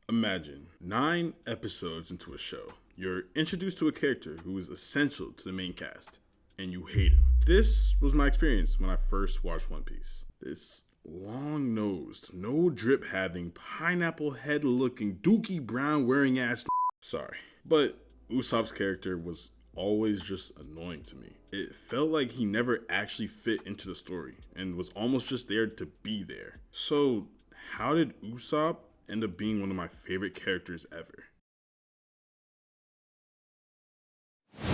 Imagine 9 episodes into a show, you're introduced to a character who is essential to the main cast, and you hate him. This was my experience when I first watched One Piece. This long-nosed, no drip having, pineapple head looking, dookie brown wearing ass sorry, but Usopp's character was always just annoying to me. It felt like he never actually fit into the story and was almost just there to be there. So how did Usopp end up being one of my favorite characters ever?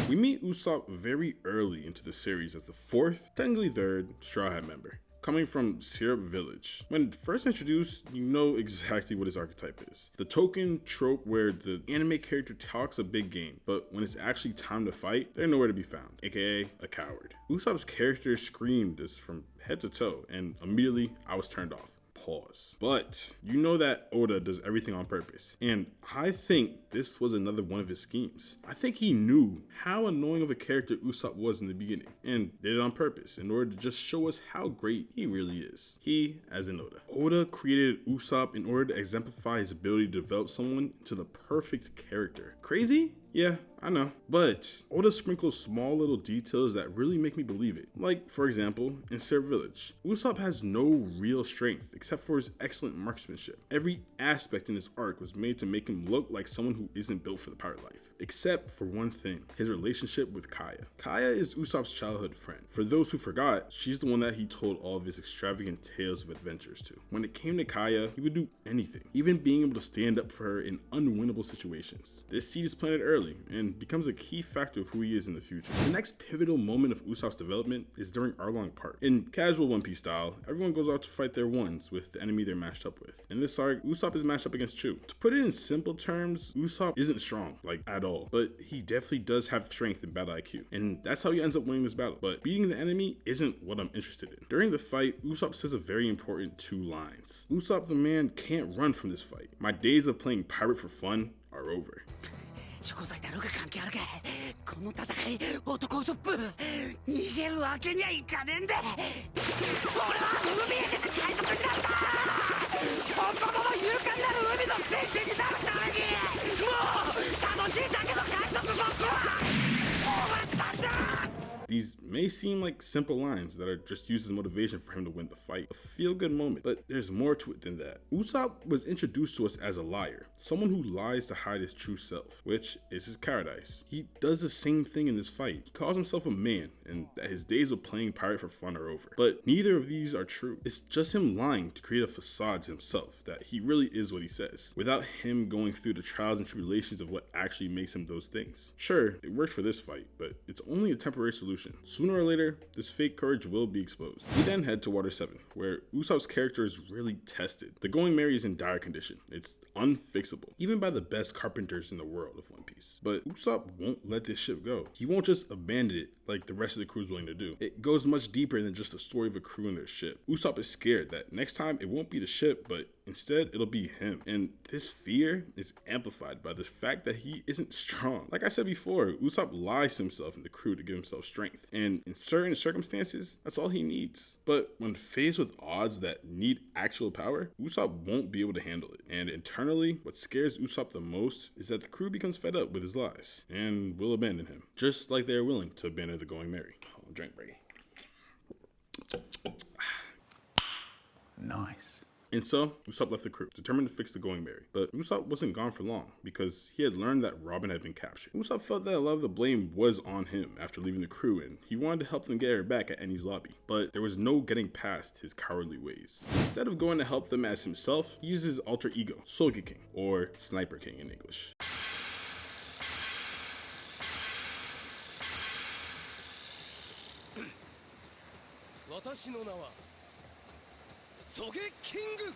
We meet Usopp very early into the series as the 4th, technically 3rd, Straw Hat member, coming from Syrup Village. When first introduced, you know exactly what his archetype is. The token trope where the anime character talks a big game, but when it's actually time to fight, they're nowhere to be found, aka a coward. Usopp's character screamed this from head to toe, and immediately I was turned off. Pause. But you know that Oda does everything on purpose, and I think this was another one of his schemes. I think he knew how annoying of a character Usopp was in the beginning and did it on purpose in order to just show us how great he really is. He, as in Oda. Oda created Usopp in order to exemplify his ability to develop someone into the perfect character. Crazy? Yeah, I know. But Oda sprinkles small little details that really make me believe it. Like, for example, in Syrup Village, Usopp has no real strength except for his excellent marksmanship. Every aspect in his arc was made to make him look like someone who isn't built for the pirate life. Except for one thing, his relationship with Kaya. Kaya is Usopp's childhood friend. For those who forgot, she's the one that he told all of his extravagant tales of adventures to. When it came to Kaya, he would do anything, even being able to stand up for her in unwinnable situations. This seed is planted early and becomes a key factor of who he is in the future. The next pivotal moment of Usopp's development is during Arlong Park. In casual One Piece style, everyone goes out to fight their ones with the enemy they're matched up with. In this arc, Usopp is matched up against Chu. To put it in simple terms, Usopp isn't strong, like at all, but he definitely does have strength and battle IQ, and that's how he ends up winning this battle. But beating the enemy isn't what I'm interested in. During the fight, Usopp says a very important 2 lines. Usopp the man can't run from this fight. My days of playing pirate for fun are over. チョコザイだろうが関係あるか。この戦い、男ウソップ逃げるわけにはいかねえんで。俺は海へ出て海賊になった。本物の勇敢なる海の戦士になるためにもう楽しいだけの海賊ごっこは終わったんだ。 These may seem like simple lines that are just used as motivation for him to win the fight, a feel-good moment, but there's more to it than that. Usopp was introduced to us as a liar, someone who lies to hide his true self, which is his cowardice. He does the same thing in this fight. He calls himself a man and that his days of playing pirate for fun are over. But neither of these are true. It's just him lying to create a facade to himself that he really is what he says, without him going through the trials and tribulations of what actually makes him those things. Sure, it worked for this fight, but it's only a temporary solution. Sooner or later, this fake courage will be exposed. We then head to Water 7, where Usopp's character is really tested. The Going Merry is in dire condition. It's unfixable, even by the best carpenters in the world of One Piece. But Usopp won't let this ship go. He won't just abandon it like the rest of the crew is willing to do. It goes much deeper than just the story of a crew and their ship. Usopp is scared that next time it won't be the ship, but instead it'll be him. And this fear is amplified by the fact that he isn't strong. Like I said before, Usopp lies to himself and the crew to give himself strength. And in certain circumstances, that's all he needs. But when faced with odds that need actual power, Usopp won't be able to handle it. And internally, what scares Usopp the most is that the crew becomes fed up with his lies and will abandon him, just like they are willing to abandon the Going Merry. Oh, drink break. Nice. And so, Usopp left the crew, determined to fix the Going Merry. But Usopp wasn't gone for long, because he had learned that Robin had been captured. Usopp felt that a lot of the blame was on him after leaving the crew, and he wanted to help them get her back at Enies lobby. But there was no getting past his cowardly ways. Instead of going to help them as himself, he used his alter ego, Sogeking, or Sniper King in English. 私の名はソゲキング。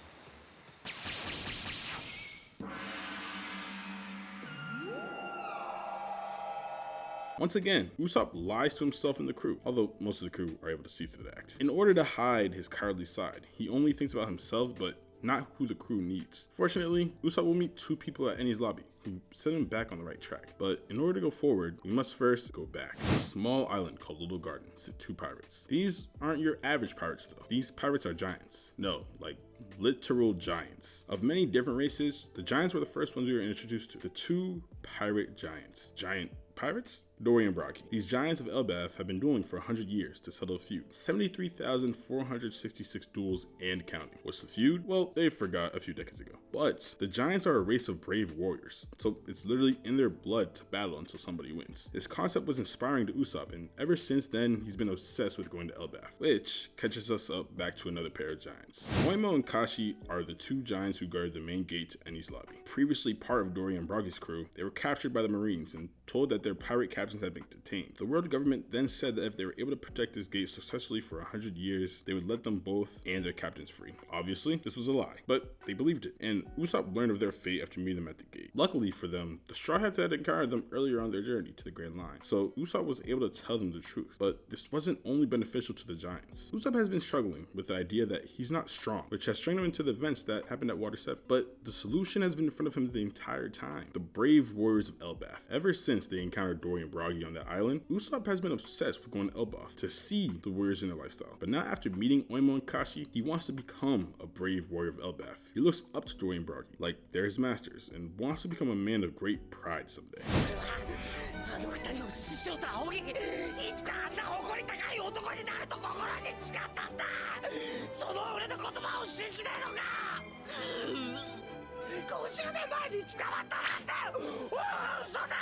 Once again, Usopp lies to himself and the crew, although most of the crew are able to see through the act. In order to hide his cowardly side, he only thinks about himself, but not who the crew needs. Fortunately, Usopp will meet 2 people at Enies lobby who set him back on the right track. But in order to go forward, we must first go back. On a small island called Little Garden sit 2 pirates. These aren't your average pirates though. These pirates are giants. No, like literal giants. Of many different races, the giants were the first ones we were introduced to. The two pirate giants. Giant pirates? Dory and Brocky. These giants of Elbaf have been dueling for 100 years to settle a feud. 73,466 duels and counting. What's the feud? Well, they forgot a few decades ago. But the giants are a race of brave warriors, so it's literally in their blood to battle until somebody wins. This concept was inspiring to Usopp, and ever since then, he's been obsessed with going to Elbaf, which catches us up back to another pair of giants. Moimo and Kashi are the two giants who guard the main gate to Eni's lobby. Previously part of Dory and Brocky's crew, they were captured by the Marines and told that their pirate captains had been detained. The world government then said that if they were able to protect this gate successfully for 100 years, they would let them both and their captains free. Obviously, this was a lie, but they believed it, and Usopp learned of their fate after meeting them at the gate. Luckily for them, the Straw Hats had encountered them earlier on their journey to the Grand Line, so Usopp was able to tell them the truth. But this wasn't only beneficial to the giants. Usopp has been struggling with the idea that he's not strong, which has strained him into the events that happened at Water 7. But the solution has been in front of him the entire time. The brave warriors of Elbaf. Ever since they encountered Dory and Broggy on that island, Usopp has been obsessed with going to Elbaf to see the warriors in their lifestyle. But now after meeting Oimo and Kashi, he wants to become a brave warrior of Elbaf. He looks up to Dory and Broggy like they're his masters and wants to become a man of great pride someday. あの二人を師匠と仰ぎいつかあんな誇り高い男になると心に誓ったんだ。その俺の言葉を信じないのか。50年前に捕まったなんて嘘だ。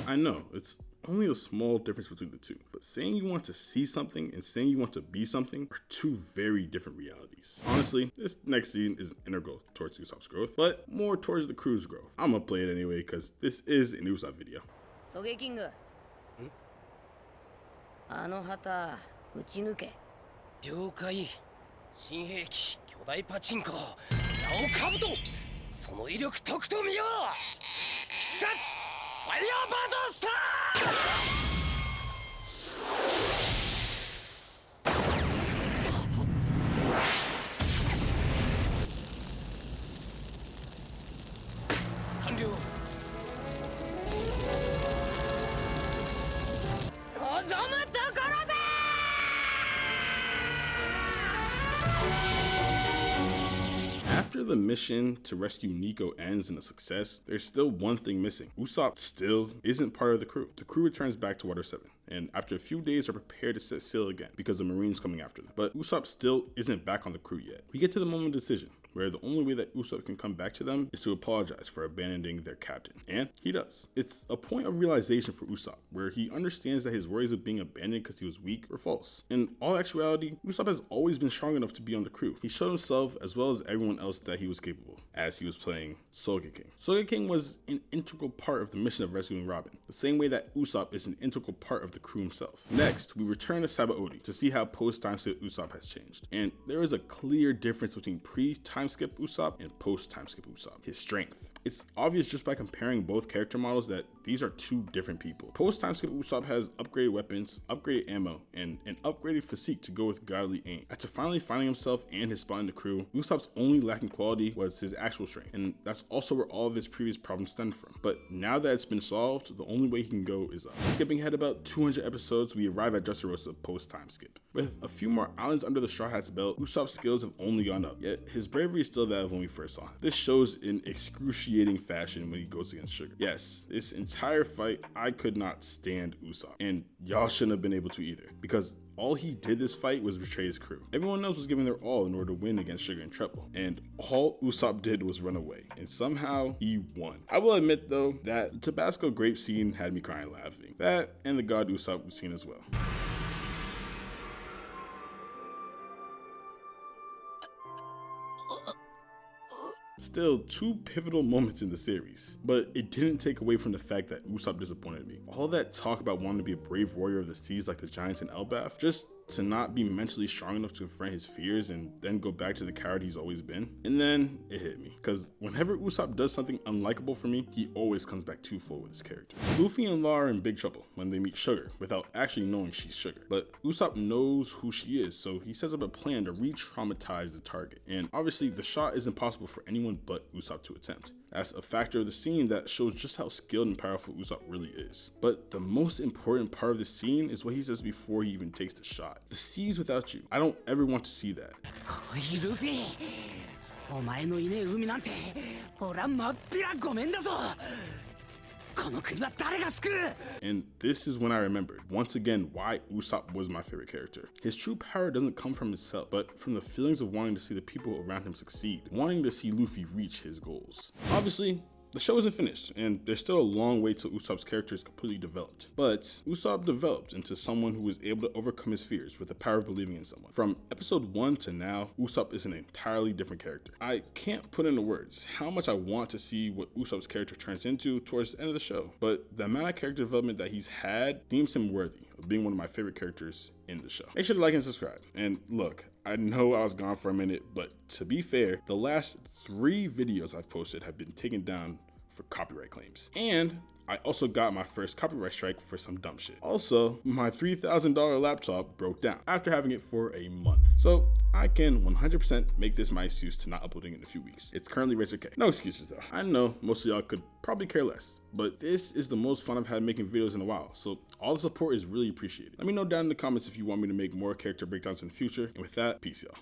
I know, it's only a small difference between the two, but saying you want to see something and saying you want to be something are two very different realities. Honestly, this next scene is integral towards Usopp's growth, but more towards the crew's growth. I'm gonna play it anyway because this is an Usopp video. Sogeking. あの旗撃ち抜け。了解。新兵器巨大パチンコ名を兜その威力とくと見よう。必殺ファイヤーバードスター完了。望むところだ。 After the mission to rescue Nico ends in a success, there's still one thing missing. Usopp still isn't part of the crew. The crew returns back to Water 7, and after a few days are prepared to set sail again because the Marines coming after them. But Usopp still isn't back on the crew yet. We get to the moment of decision, where the only way that Usopp can come back to them is to apologize for abandoning their captain. And he does. It's a point of realization for Usopp, where he understands that his worries of being abandoned because he was weak were false. In all actuality, Usopp has always been strong enough to be on the crew. He showed himself, as well as everyone else, that he was capable, as he was playing Sogeking. Sogeking was an integral part of the mission of rescuing Robin, the same way that Usopp is an integral part of the crew himself. Next, we return to Sabaody to see how post-time skip Usopp has changed. And there is a clear difference between pre-time skip Usopp and post-time skip Usopp. His strength. It's obvious just by comparing both character models that these are two different people. Post-time skip Usopp has upgraded weapons, upgraded ammo, and an upgraded physique to go with godly aim. After finally finding himself and his spot in the crew, Usopp's only lacking quality was his actual strength, and that's also where all of his previous problems stemmed from. But now that it's been solved, the only way he can go is up. Skipping ahead about 200 episodes, we arrive at Dressrosa post-time skip. With a few more islands under the Straw Hat's belt, Usopp's skills have only gone up, yet his bravery is still that of when we first saw him. This shows in excruciating fashion when he goes against Sugar. Yes, this entire fight, I could not stand Usopp, and y'all shouldn't have been able to either, because all he did this fight was betray his crew. Everyone else was giving their all in order to win against Sugar and Treble, and all Usopp did was run away, and somehow he won. I will admit though that the Tabasco grape scene had me crying laughing. That and the God Usopp scene as well. Still, two pivotal moments in the series, but it didn't take away from the fact that Usopp disappointed me. All that talk about wanting to be a brave warrior of the seas like the giants in Elbaf, just to not be mentally strong enough to confront his fears and then go back to the coward he's always been. And then it hit me, because whenever Usopp does something unlikable for me, he always comes back too full with his character. Luffy and Law are in big trouble when they meet Sugar without actually knowing she's Sugar, but Usopp knows who she is, so he sets up a plan to re-traumatize the target. And obviously the shot isn't possible for anyone but Usopp to attempt. as a factor of the scene that shows just how skilled and powerful Usopp really is. But the most important part of the scene is what he says before he even takes the shot. The seas without you. I don't ever want to see that. おいルフィ、お前のいねえ海なんて俺はまっぴらごめんだぞ。この国は誰が救う？ And this is when I remembered, once again, why Usopp was my favorite character. His true power doesn't come from himself, but from the feelings of wanting to see the people around him succeed, wanting to see Luffy reach his goals. Obviously, the show isn't finished, and there's still a long way till Usopp's character is completely developed. But Usopp developed into someone who was able to overcome his fears with the power of believing in someone. From episode 1 to now, Usopp is an entirely different character. I can't put into words how much I want to see what Usopp's character turns into towards the end of the show, but the amount of character development that he's had deems him worthy of being one of my favorite characters in the show. Make sure to like and subscribe. And look, I know I was gone for a minute, but to be fair, the last 3 videos I've posted have been taken down for copyright claims. And I also got my first copyright strike for some dumb shit. Also, my $3,000 laptop broke down after having it for a month. So I can 100% make this my excuse to not uploading in a few weeks. It's currently Razor K. No excuses though. I know most of y'all could probably care less, but this is the most fun I've had making videos in a while. So all the support is really appreciated. Let me know down in the comments if you want me to make more character breakdowns in the future. And with that, peace y'all.